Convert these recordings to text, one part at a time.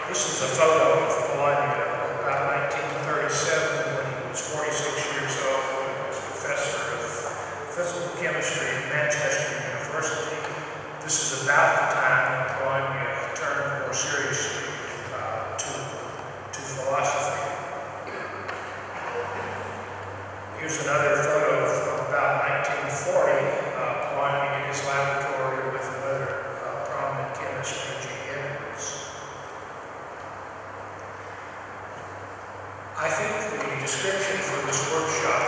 This is a photo of Polanyi about 1937 when he was 46 years old and was professor of physical chemistry at Manchester University. This is about the time that Polanyi turned more seriously to philosophy. Here's another photo from about 1940, Polanyi in his laboratory with another prominent chemist, G. Edwards. I think the description for this workshop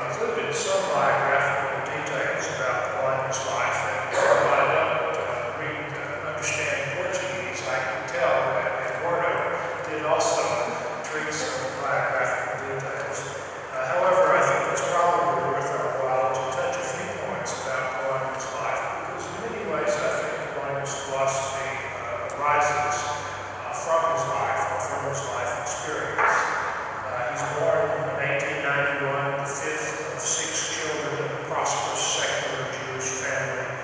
included some biographical details about Polanyi's life, and although I don't understand Portuguese, I can tell that Eduardo did also treat some biographical details. However, I think it's probably worth our while to touch a few points about Polanyi's life, because in many ways I think Polanyi's philosophy arises from his life or from his life experience. He's born in 1891, the fifth of six children in a prosperous secular Jewish family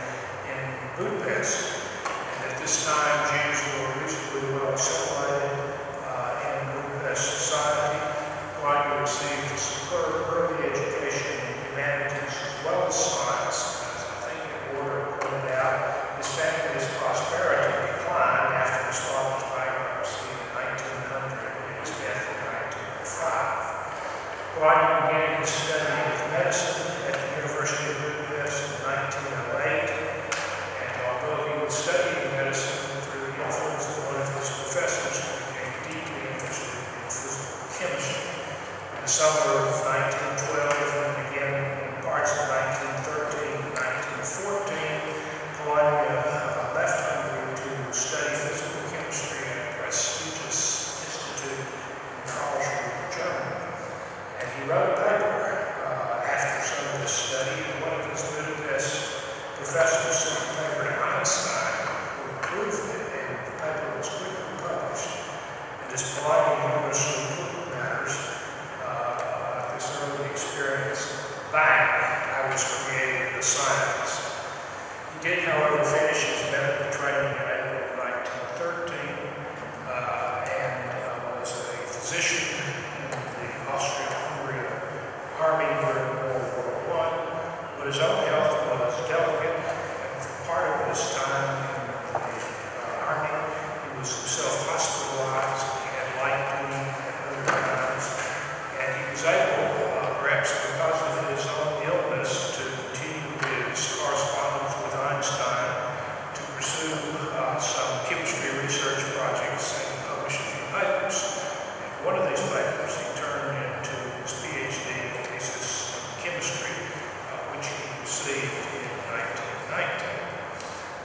in Budapest. And at this time, Jews were reasonably well assimilated in Budapest society. Polanyi received a superb early education in humanities as well as science. As I think Eduardo pointed out, his family's prosperity declined after his father's bankruptcy in 1900 and his death in 1905. Polanyi began his study of medicine at the University of Budapest in 1908, and although he was studying medicine through the influence of one of his professors, he became deeply interested in physical chemistry. In the summer of 1912 and again in parts of 1913 and 1914, Polanyi left Hungary to study physical chemistry at a prestigious institute in Karlsruhe, Germany. And he wrote a paper after some of this study, and one of his Budapest professors sent the paper to Einstein, who approved it, and the paper was quickly published. And as Polanyi humorously put matters, this early experience, bang, I was created a scientist. He did, however, finish his medical training in April of 1913 and was a physician in the Austro-Hungarian army during World War I, but his own health was delicate, and for part of his time in the army, he was himself hospitalized. He had light duty at other times, and he was able, perhaps because of his own illness, to continue his correspondence with Einstein, to pursue some chemistry research projects and publish a few papers. And one of these papers he turned into his PhD thesis in chemistry, which he received in 1919.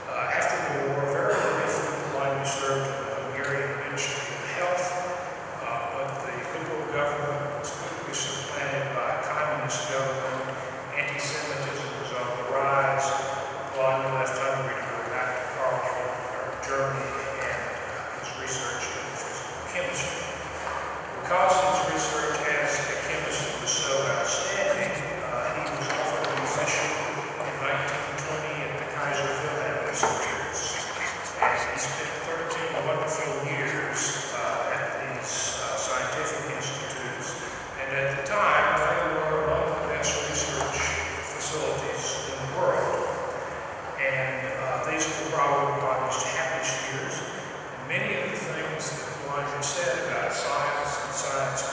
After the war, very briefly, Polanyi served in the Hungarian Ministry of Health, but the liberal government was quickly supplanted by a communist government. Anti-Semitism was on the rise. Polanyi left Hungary to go back to Karlsruhe, Germany, and his research in physical chemistry. Because his research as a chemist was so outstanding, he was offered a position in 1920 at the Kaiser Wilhelm Institute, and he spent 13 wonderful years at these scientific institutes. And at the time, they were among the best research facilities in the world. And these were probably Polanyi's happiest years. And many of the things that Polanyi said about science and science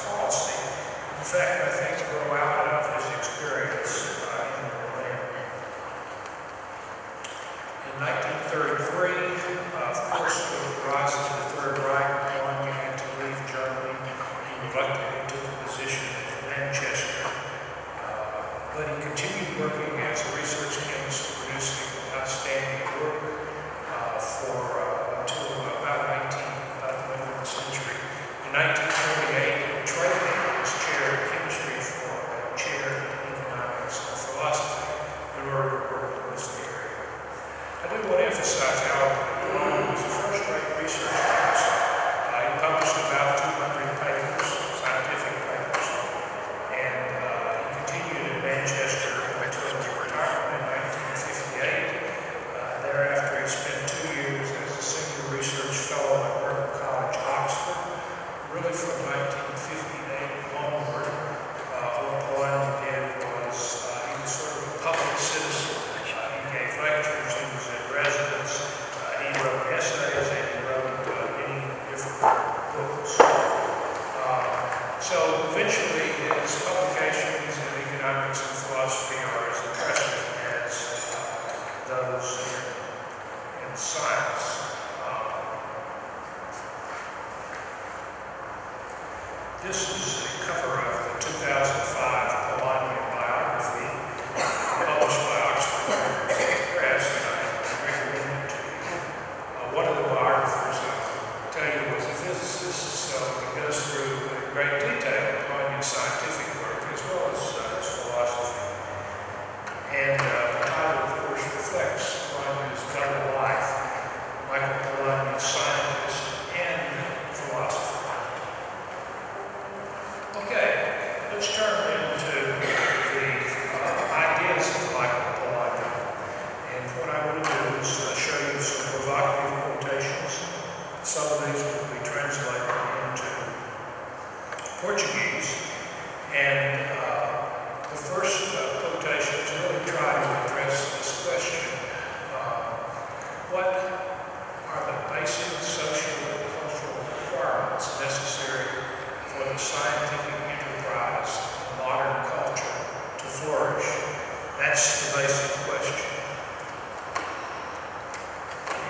This is the cover of the 2005 Polanyi biography published by Oxford Press, and I recommend it to you. One of the biographers, I'll tell you, was a physicist, so it goes through in great detail Polanyi's scientific work as well as his philosophy. And the title, of course, reflects Polanyi's double life, Michael Polanyi, scientist and philosopher. Okay, let's turn into the ideas of Michael Polanyi. And what I want to do is show you some provocative quotations. Some of these will be translated into Portuguese. And the first quotations really try to address this question. What are the basic social and cultural requirements necessary for the scientific enterprise of modern culture to flourish? That's the basic question.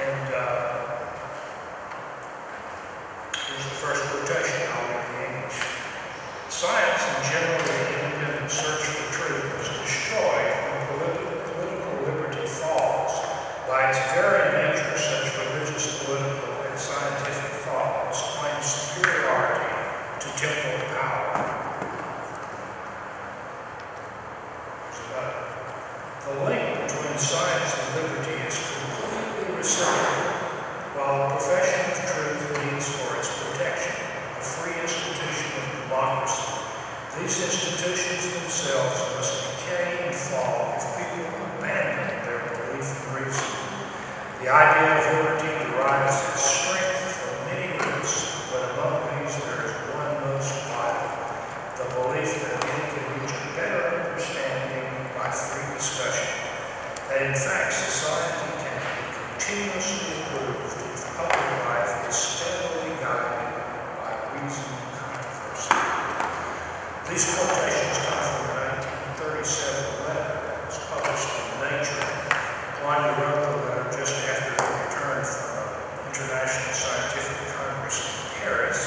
And here's the first quotation. I'll read in English. Science and generally the independent search for truth is destroyed when political liberty falls. By its very nature, such religious, political, and scientific thought must claim superiority to temporal power. The link between science and liberty is completely reciprocal. While the profession of truth needs for its protection a free institution of democracy, these institutions themselves must decay and fall if people abandon their belief in reason. The idea of liberty derives its strength from many roots, but among these there is one most vital, the belief that men can reach a better understanding by free discussion, that in fact society can be continuously improved if public life is steadily guided by reason and controversy. These quotations come from a 1937 letter that was published in Nature. Polanyi wrote the letter just after he returned from an International Scientific Congress in Paris,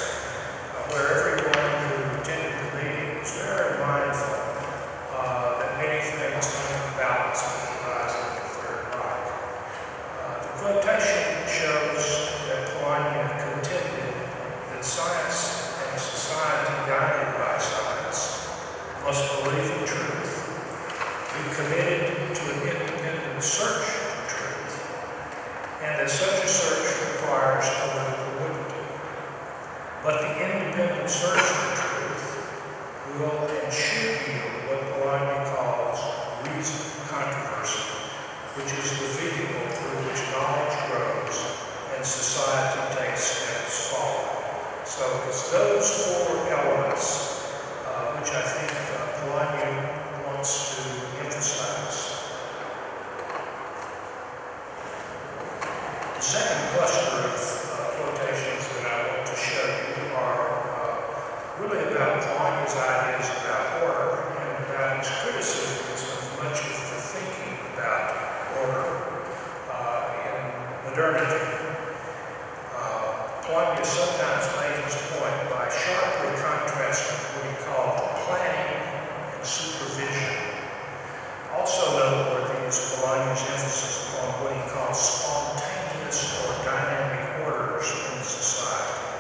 where everyone who attended the meeting was very mindful that many things don't balance with the rise of the Third Reich. The quotation shows that Polanyi contended that science and a society guided by science must believe in truth, be committed to an independent search for truth, and that such a search requires political liberty. But the independent search for truth will and should yield what Polanyi calls reason controversy, which is the vehicle through which knowledge grows and society takes steps forward. So it's those four elements which I think Polanyi wants to emphasize. The second cluster of quotations that I want to show you are really about Polanyi's ideas about order and about his criticisms of much of the thinking about order in modernity. Polanyi sometimes made his point by sharply contrasting what he called planning and supervision. Also noteworthy is Polanyi's emphasis upon what he calls spontaneous or dynamic orders in society.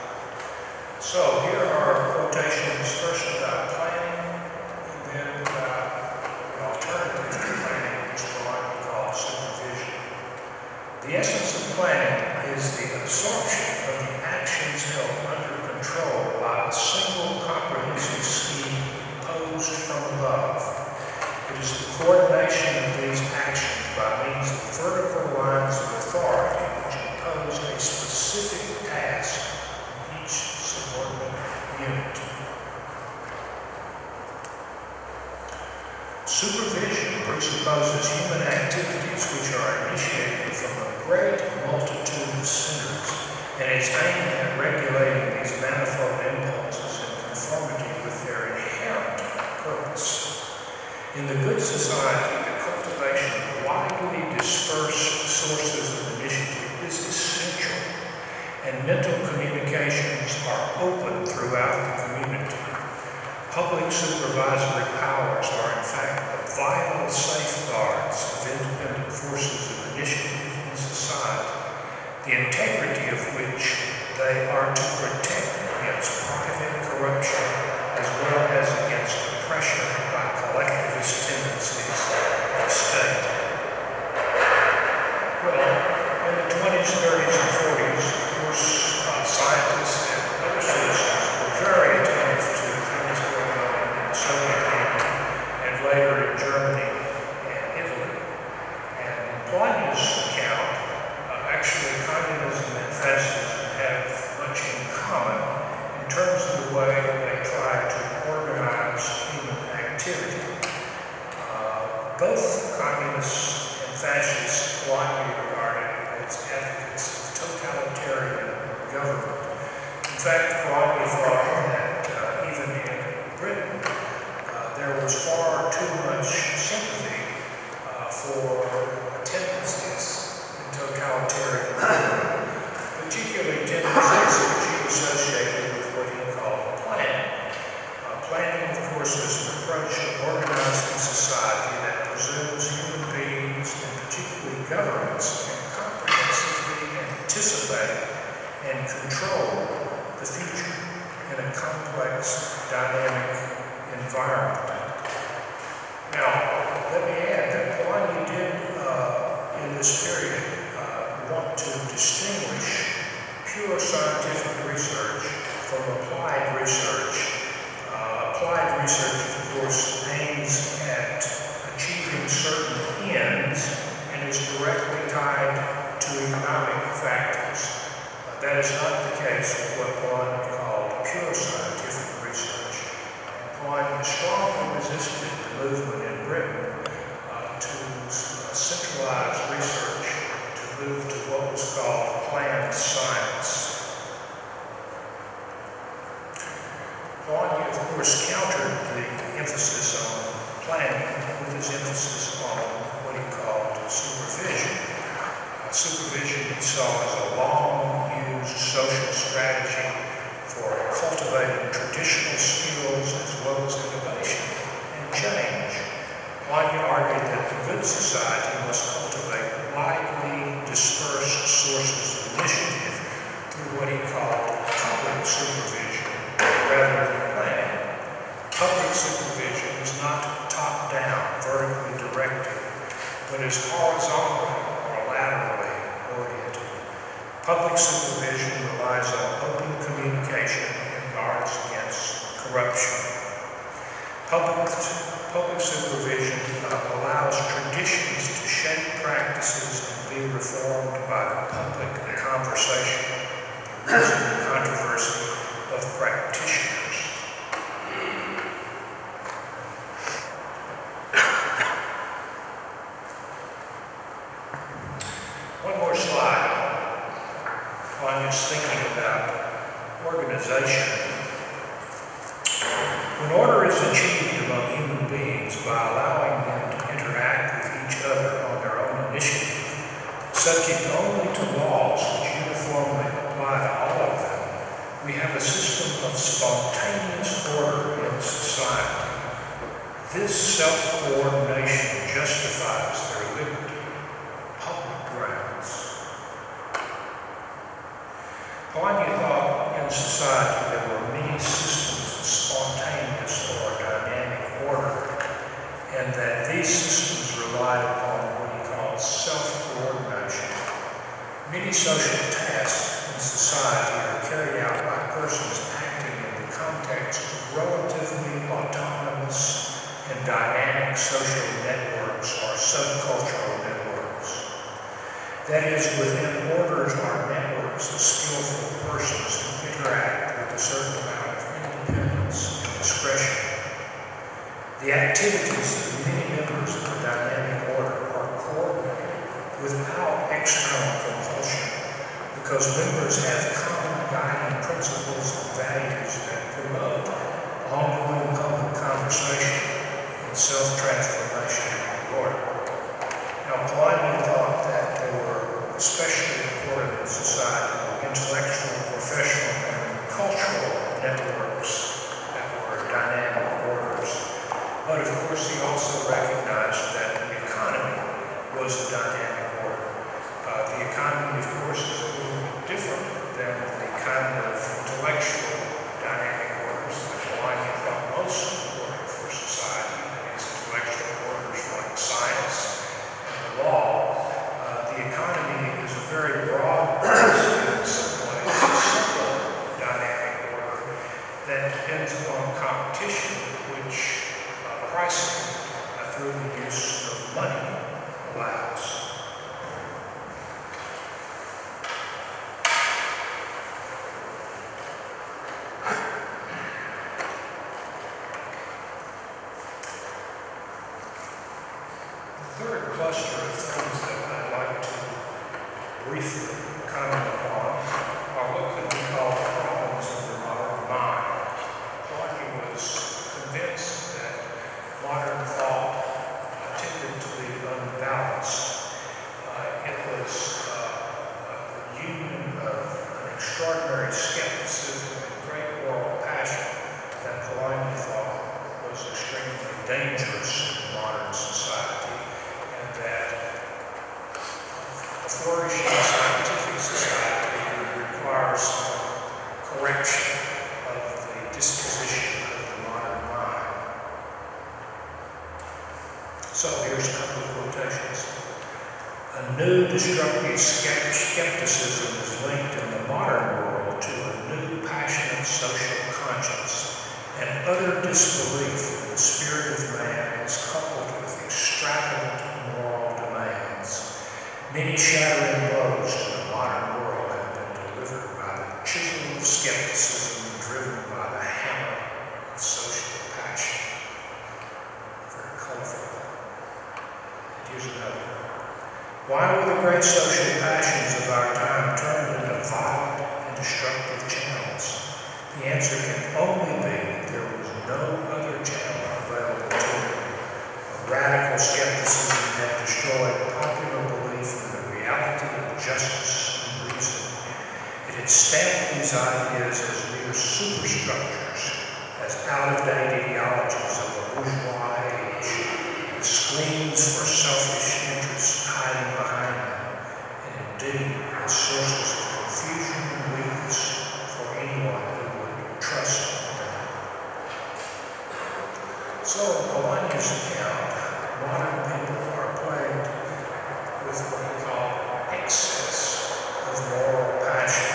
So here are quotations first about planning, and then about the alternative to planning, which Polanyi calls supervision. The essence of planning is the absorption of the actions held under control by a single comprehensive scheme imposed from above. It is the coordination of these actions by means of vertical lines of authority which impose a specific task on each subordinate unit. Supervision presupposes human activities which are initiated from a great multitude of centers, and it's aimed at regulating these manifold impulses in conformity with their inherent purpose. In the good society, the cultivation of widely dispersed sources of initiative is essential, and mental communications are open throughout the community. Public supervisory powers are in fact the vital safeguards of independent forces of initiative in society, the integrity of which they are to protect against private corruption as well as against oppression by collectivist tendencies of the state. Well, in the 20s, 30s, and 40s, of course, scientists and other citizens were very attentive to things going on in the Soviet Union and later in Germany and Italy. And in Polanyi's account, actually communism and fascism have much in common in terms of the way they try to organize human activity. Both communists and fascists widely regarded as advocates of totalitarian government. In fact, Polanyi thought that even in Britain, there was far too much sympathy for tendencies in totalitarian government, particularly tendencies which he associated with what he called planning. Planning, of course, is an approach to organizing society that presumes human beings, and particularly governments, can comprehensively anticipate and control the future in a complex, dynamic environment. Now, let me add that Polanyi did, in this period, want to distinguish pure scientific research from applied research. Applied research, of course, aims at achieving certain ends and is directly tied to economic factors. That is not the case with what Polanyi called pure scientific research. And Polanyi strongly resisted the movement in Britain to centralize research, to move to what was called planned science. Polanyi, of course, countered the emphasis on planning with his emphasis on what he called supervision. Supervision he saw as a long-used social strategy for cultivating traditional skills as well as innovation and change. Polanyi argued that the good society must cultivate widely dispersed sources of initiative through what he called public supervision rather than planning. Public supervision is not top-down, vertically directed, but is horizontal or laterally oriented. Public supervision relies on open communication and guards against corruption. Public supervision allows traditions to shape practices and be reformed by the public conversation, using the controversy of practitioners. One more slide on just thinking about organization. When order is achieved among human beings by allowing them to interact with each other on their own initiative, subject only to laws which uniformly apply to all of them, we have a system of spontaneous order in society. This self-coordination justifies their liberty, public grounds. Polanyi thought in society there were many systems of spontaneous or dynamic order, and that these systems relied upon what he called self-coordination. Many social tasks in society are carried out by persons acting in the context of relatively autonomous and dynamic social networks or subcultural networks. That is, within orders or networks of skillful persons who interact with a certain amount of independence and discretion. The activities of many members of the dynamic order are coordinated without external compulsion, because members have common guiding principles and values that promote ongoing public conversation and self-transformation in the order. Now, Polanyi thought that they were especially important in society intellectual than the kind of intellectual dynamic orders that Polanyi thought most important for society, that is, intellectual orders like science and the law. The economy is a very broad, in some ways, simple dynamic order that depends upon competition, which pricing through the use of money allows. The third cluster of things that I'd like to briefly comment upon are what could be called the problems of the modern mind. Polanyi was convinced that modern thought tended to be unbalanced. It was the union of an extraordinary skepticism and great moral passion that Polanyi thought was extremely dangerous in modern society, and that a flourishing scientific society requires correction of the disposition of the modern mind. So here's a couple of quotations. A new destructive skepticism is linked in the modern world to a new passionate social conscience. An utter disbelief in the spirit of man is coupled with extravagant moral demands. Many shattering blows to the modern world have been delivered by the chisel of skepticism driven by the hammer of social passion. Very colorful. And here's another. Why were the great social passions of our time turned into violent and destructive channels? The answer can only be that there was no other channel available to them. A radical skepticism had destroyed popular belief in the reality of justice and reason. It had stamped these ideas as mere superstructures, as out-of-date ideologies of a bourgeois age, with screens for selfish interests hiding behind them, and indeed as sources of confusion and weakness for anyone who would trust them. So, in Polanyi's account, modern people are plagued with what we call excess of moral passion.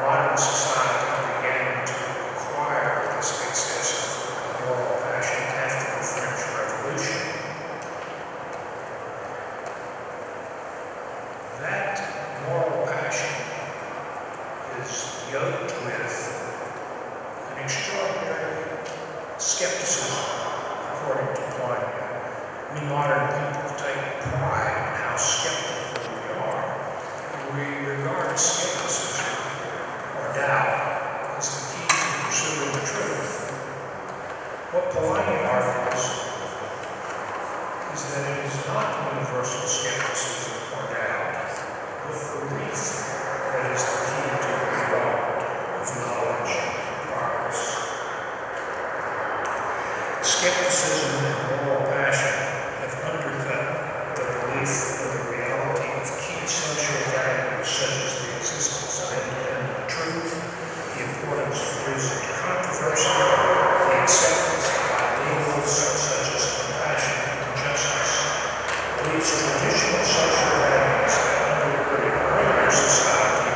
Modern society began to acquire this excess of moral passion after the French Revolution. That moral passion is yoked with an extraordinary skepticism, according to Polanyi. We modern people take pride in how skeptical we are, and we regard skepticism or doubt as the key to pursuing the truth. What Polanyi argues is that it is not universal skepticism or doubt, but belief that is the key to the development of knowledge and progress. Skepticism and moral passion have undercut the belief in the reality of key social values such as the existence of independent truth, the importance of reason to controversy, the acceptance of ideals such as compassion and justice. These traditional social values that undergirded earlier society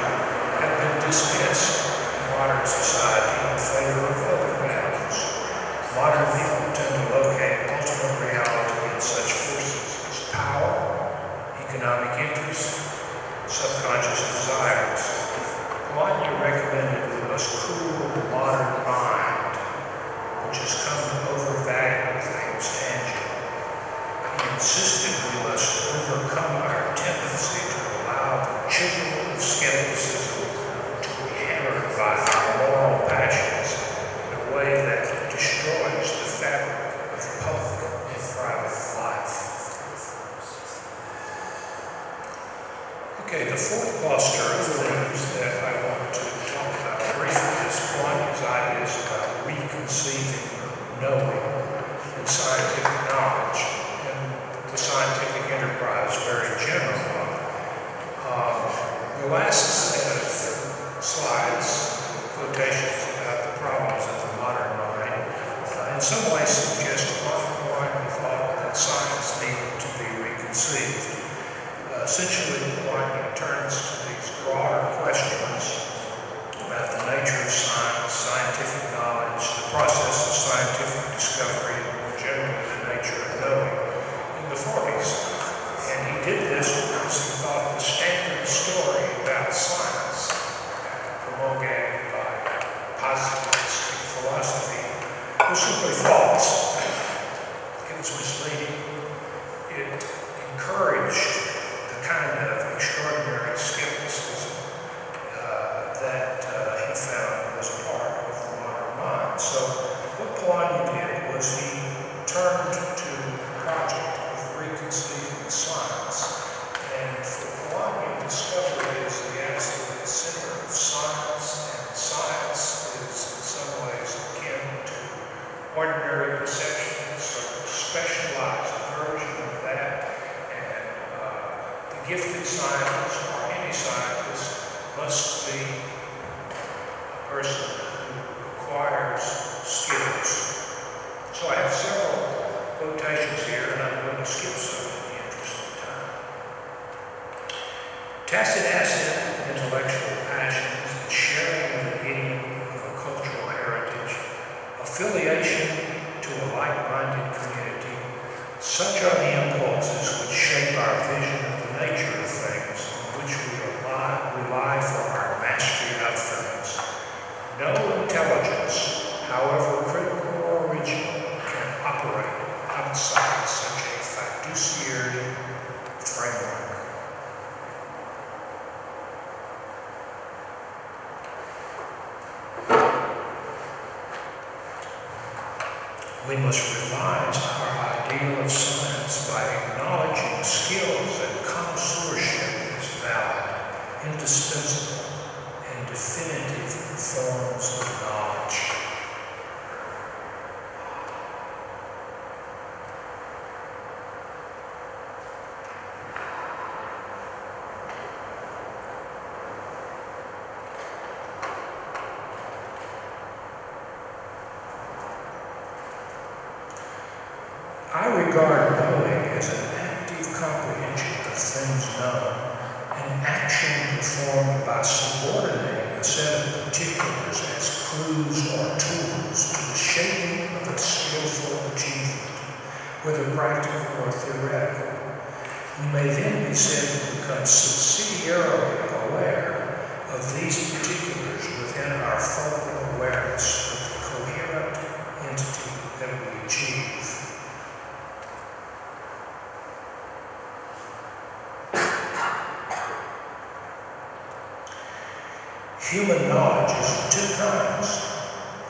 have been dismissed in modern society in favor of other values. Modern people tend to locate ultimate reality in such forces as power, economic interest, subconscious desires. Polanyi recommended we must cool the modern mind, which has come to overvalue things tangible. He insisted we must overcome our tendency to allow the chisel of skepticism to be hammered by our moral passions in a way that destroys the fabric of public and private life. Okay, the fourth cluster of things that I want to talk about briefly is Polanyi's ideas about reconceiving knowing and scientific knowledge and the scientific enterprise very generally. last set of slides, quotations about the problems of the modern mind, in some ways suggest why we thought that science needed to be reconceived. Essentially, Polanyi turns to these broader questions about the nature of science, scientific knowledge, the process of scientific discovery, and more generally the nature of knowing in the 40s. And he did this because he thought the standard story about science, promulgated by positivistic philosophy, was simply false. It was misleading. It encouraged the kind of extraordinary skepticism that he found was a part of the modern mind. So what Polanyi did was he turned to the project of reconceiving science. And for Polanyi, discovery is the absolute center of science, and science is in some ways akin to ordinary perception, sort of specialized version of that. And the gifted scientist, or any scientist, must be a person who acquires skills. So I have several quotations here, and I'm going to skip some in the interest of time. Tacit asset intellectual passions, the sharing of the gain of a cultural heritage, affiliation to a like-minded community, such are the impulses which shape our vision of the nature of things, on which we rely for our mastery of things. No intelligence, however critical or original, can operate outside such a fiduciary framework. We must revise our ideal of science by acknowledging skills and connoisseurship as valid, indispensable, and definitive forms of knowledge. I regard knowing as an active comprehension of things known, an action performed by subordinating a set of particulars as clues or tools to the shaping of a skillful achievement, whether practical or theoretical. We may then be said to become subsidiarily aware of these particulars within our focal awareness of the coherent entity that we achieve. Human knowledge is of two kinds.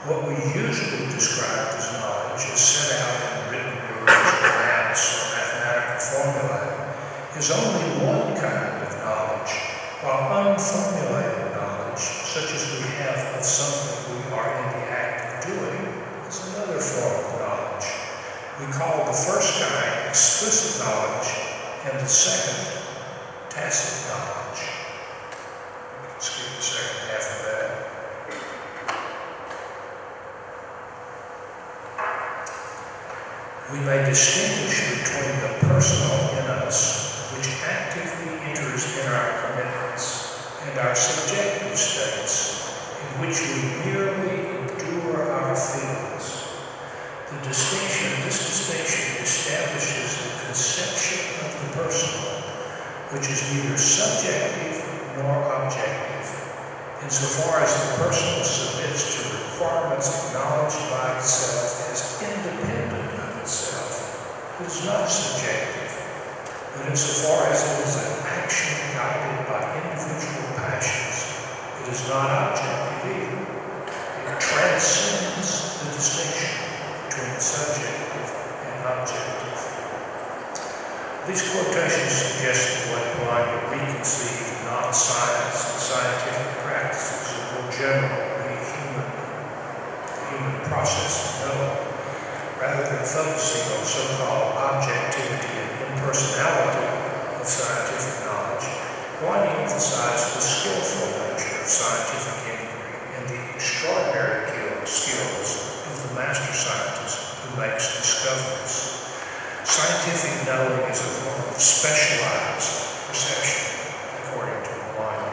What we usually describe as knowledge is set out in written rules, maps, or mathematical formulae, is only one kind of knowledge, while unformulated knowledge, such as we have of something we are in the act of doing, is another form of knowledge. We call the first kind explicit knowledge, and the second tacit knowledge. Skip the second half of that. We may distinguish between the personal in us, which actively enters in our commitments, and our subjective states, in which we merely endure our feelings. This distinction establishes the conception of the personal, which is neither subjective nor objective, insofar as the personal submits to requirements acknowledged by itself as independent of itself. It is not subjective, but insofar as it is an action guided by individual passions, it is not objective either. It transcends the distinction between subjective and objective. These quotations suggest the way Polanyi reconceived non-science and scientific practices and more generally the human process of knowing, rather than focusing on so-called objectivity and impersonality of scientific knowledge. Polanyi emphasized the scientific inquiry and the extraordinary skills of the master scientist who makes discoveries. Scientific knowing is a form of specialized perception, according to Polanyi.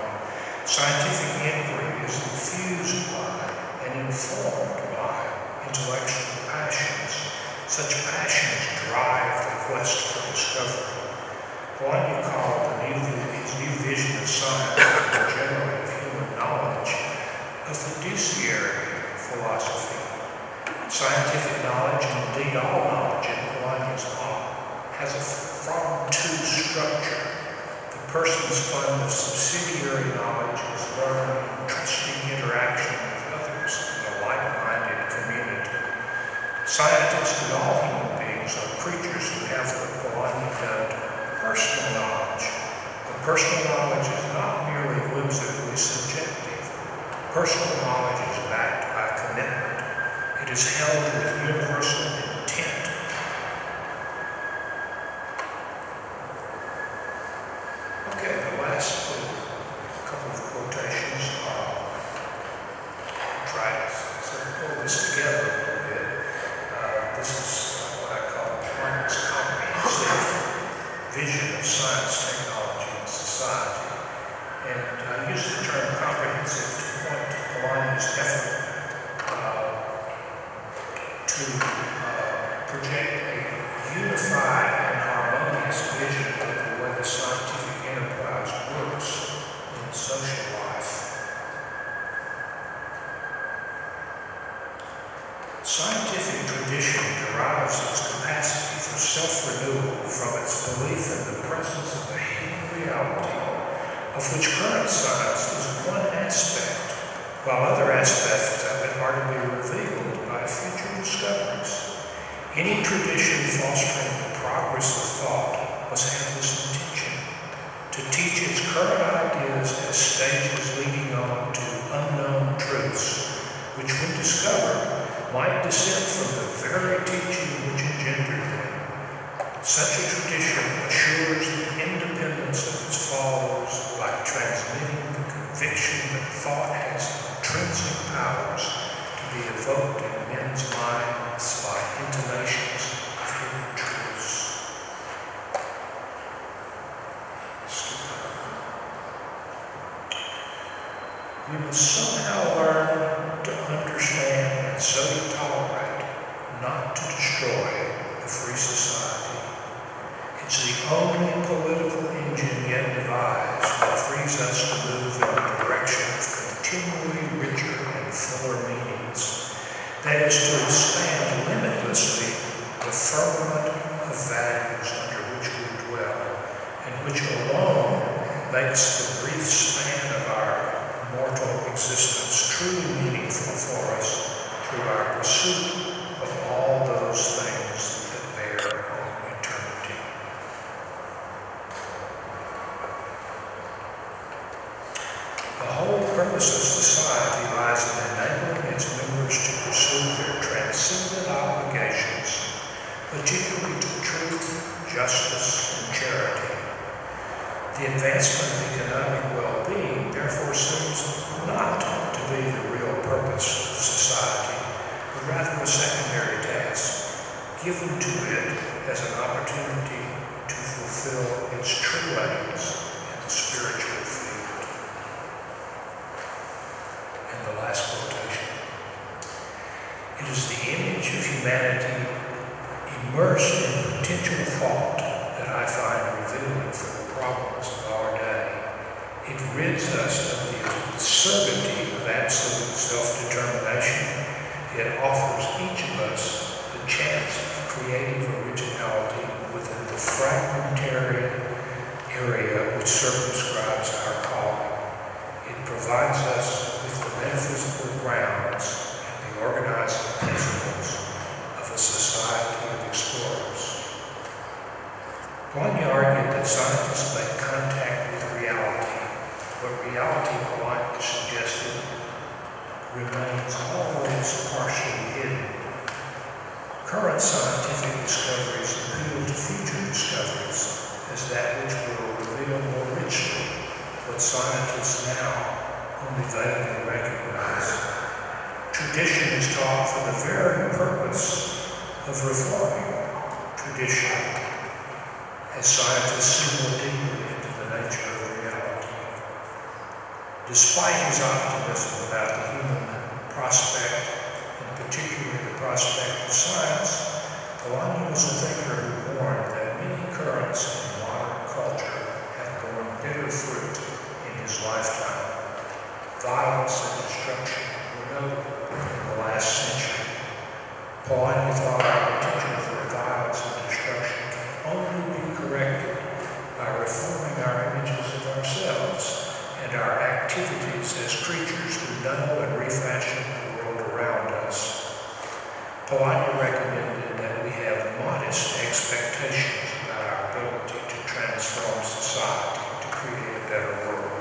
Scientific inquiry is infused by and informed by intellectual passions. Such passions drive the quest for discovery. Polanyi called his new vision of science, and generally of human knowledge, a fiduciary philosophy. Scientific knowledge, and indeed all knowledge in Polanyi's model, has a form two structure. The person's fund of subsidiary knowledge is learned in trusting interaction with others in a like-minded community. Scientists and all human beings are creatures who have what Polanyi dubbed personal knowledge. But personal knowledge is not merely whimsically subjective. Personal knowledge is backed by commitment. It is held with universal intent. Okay, the last couple of quotations I'll try to sort of pull this together a little bit. This is what I call Polanyi's comprehensive vision of science, technology, and society. And I use the term comprehensive to point to Polanyi's effort to project a unified and harmonious vision of the way the scientific enterprise works in social life. Scientific tradition derives its capacity for self-renewal from its belief in the presence of a hidden reality, of which current science is one aspect, while other aspects of it are to be revealed by future discoveries. Any tradition fostering the progress of thought must have this intention, to teach its current ideas as stages leading on to unknown truths, which when discovered might descend from the very teaching which engendered them. Such a tradition assures the independence of its followers by transmitting the conviction that thought has intrinsic powers to be evoked in men's minds by intimations of hidden truths. We must somehow learn to understand and so to tolerate, not to destroy, the free society. It's the only political engine yet devised that frees us to move in the direction of continually richer and fuller meanings. That is to expand limitlessly the firmament of values under which we dwell, and which alone makes the brief span of our mortal existence truly meaningful for us through our pursuit of all those things that bear on eternity. The whole purpose of society lies in enabling its members to pursue their transcendent obligations, particularly to truth, justice, and charity. The advancement of economic well-being therefore seems not to be the real purpose of society, but rather a secondary task, given to it as an opportunity to fulfill its true aims in the spiritual field. And the last quotation. It is the image of humanity immersed in potential thought that I find revealing for the problems of our day. It rids us of the absurdity of absolute self-determination. It offers each of us the chance of creative originality within the fragmentary area which circumscribes our calling. It provides us with the metaphysical grounds and the organizing principles of a society of explorers. Polanyi argued that scientists make contact with reality, but reality, Polanyi suggested, remains always partially hidden. Current scientific discoveries appeal to future discoveries as that which will reveal more richly what scientists now only fail to recognize. Tradition is taught for the very purpose of reforming tradition, as scientists see more deeply into the nature of reality. Despite his optimism about the human prospect, and particularly the prospect of science, Polanyi was a thinker who warned that many currents in modern culture have borne bitter fruit in his lifetime. Violence and destruction were notable in the last century. Polanyi thought our potential for violence and destruction can only be corrected by reforming our images of ourselves and our activities as creatures who know and refashion the world around us. Polanyi recommended that we have modest expectations about our ability to transform society to create a better world.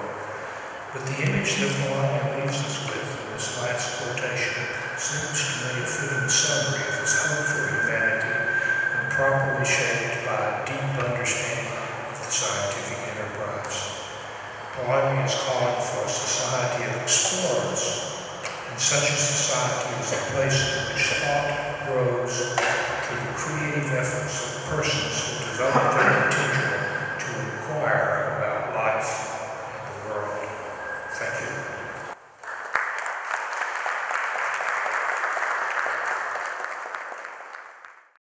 But the image that Polanyi leaves us with in this last quotation seems to me a fitting summary of his hope for humanity and properly shaped by a deep understanding of the scientific enterprise. Polanyi is calling for a society of explorers, and such a society is a place in which thought grows through the creative efforts of persons who develop their potential